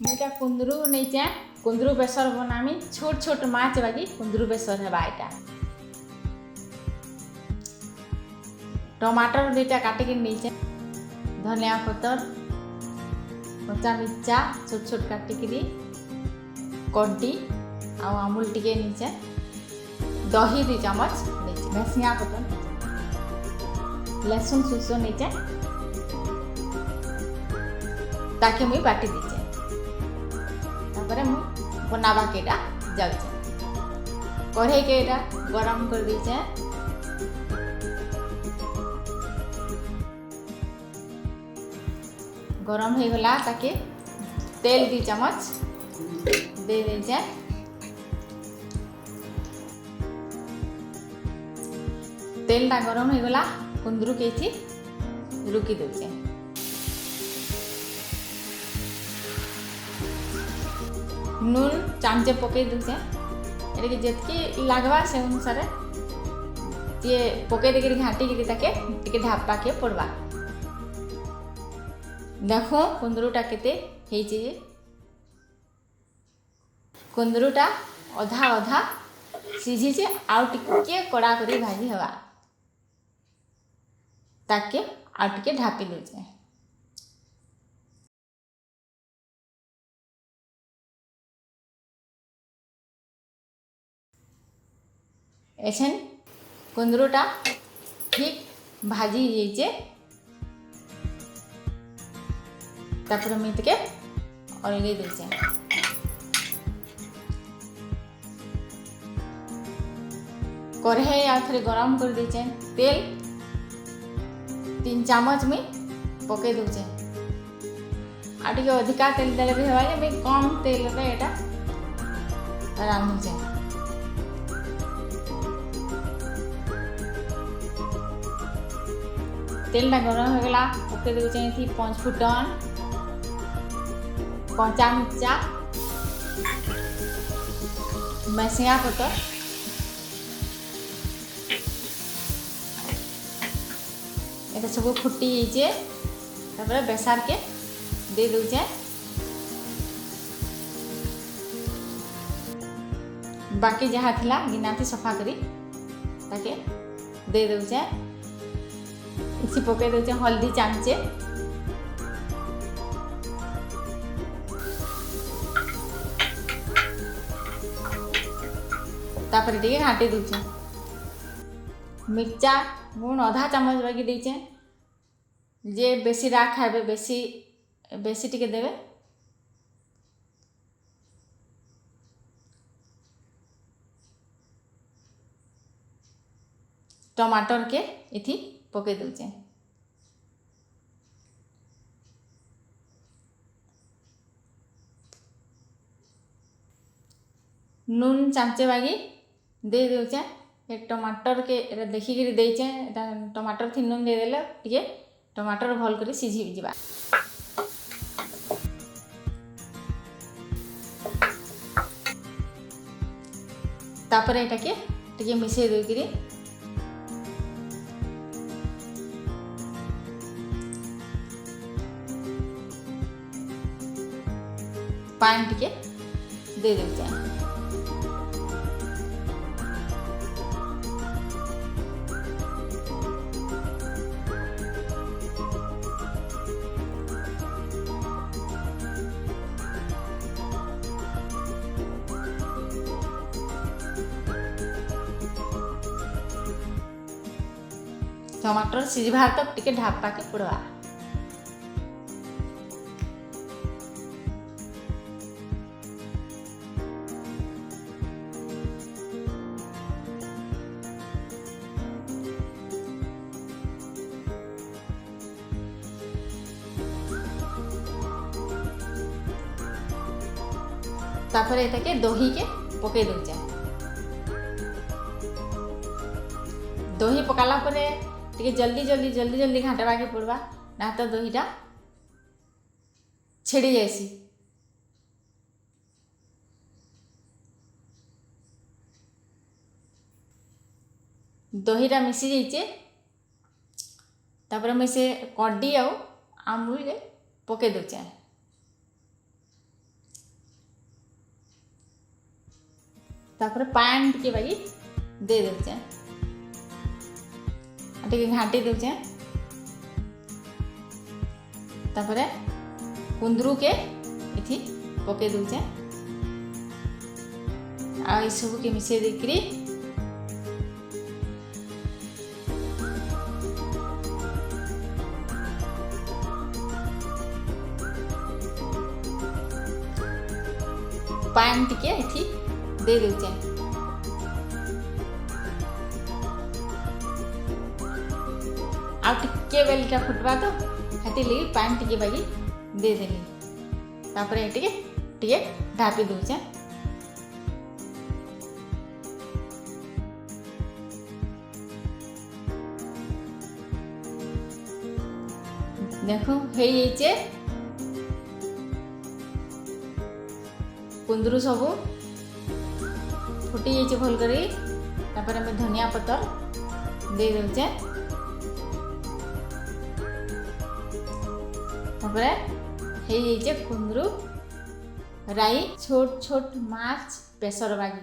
मुझे कुंदरू नहीं चाहे कुंदरू बेसर बनामी छोट छोट माछ बाकी कुंदरू बेसर है बाईटा टमाटर दुईटा काटिक नीचे धनिया पतर कच्चा मिर्चा छोट छोट काटिक कड्डी आमूल टिके नीचे दही 2 चम्मच नीचे भैंसिया पतर लहसुन सुसो नीचे ताकि मुझे बाटी दीचे तापर मुझे बनावा केटा जाऊे कढ़ई के गरम कर दीचे गरम हो गला ताकि तेल 2 चम्मच दे दीचे तेलटा गरम हो गला कुंदरू के रुकी दौचे नून चामचे पकई दौचे ये जितकी लगवा से अनुसार ये पकई देकर घाटिक टे ढापा के पड़वा देखो कुंदरूटा केते कुंदरूटा अधा अधा सीझीचे आउ टिके कड़ा करी भाजी हवा ताकि आउ टिके ढापी दौचे एछन कुंदरूटा ठीक भाजी जाइए तापर मीट के अलगे दौचे कढ़ई आ थे गरम कर दीचे तेल 3 चम्मच में पकई दौचे आटे अधिका तेल देले भी हवा जे कम तेल रे एटा रांधुचे तेलटा गरम हो गला पकई दौचे 5 फुटन कच्चा मिर्चा भैंसिया पतर ये सब फुटी जाइए बेसार के दे दौचे बाकी जहाँ थिला गिनाती सफा करी ताके दे दौचे इसी पकई दौचे हल्दी चामचे तापर टिके घाटी दौचे मिर्चा गुण आधा चम्मच बाकी देचे जे बेसी राग खाए बेसी बेसी टिके देवे टमाटर के इथी पकई दौचे नून चामचे बागी दे दौचे एक टमाटर के देखिक देचे टमाटर थी नून देदेले टे टमाटर भल कर सीझी जा तापर एटा के टे मिसई देकरी पानी टिके दे दौचे टमाटर सीझा तक टिके ढापा के पड़वा तापर एटा के दही के पकई दौचे दही पकाला परे टिके जल्दी जल्दी जल्दी जल्दी घाटवा के पड़वा ना तो दहीटा छेड़ी जासी दहीटा मिसी जाइए तापर मैं से कड्डी आमूल पकई दौचे तापर पान टिके बाकी दे दे टे घाटी दे तापर कुंदरू के इथि पके दे आ सब के मिसे देकरी पान टिके इथि दे दे आ टिके बेलटा फुटवा तो हाथी लगी पान टिके बाकी दे देली तापर टिके टिके ढापी दउचे देखो हे येचे कुंदरू सब फुटी जाइए भल करी तापर हमें धनिया पतर दे दउचे तापर हे जाइए कुंदरू राई छोट छोट माछ बेसर बागी।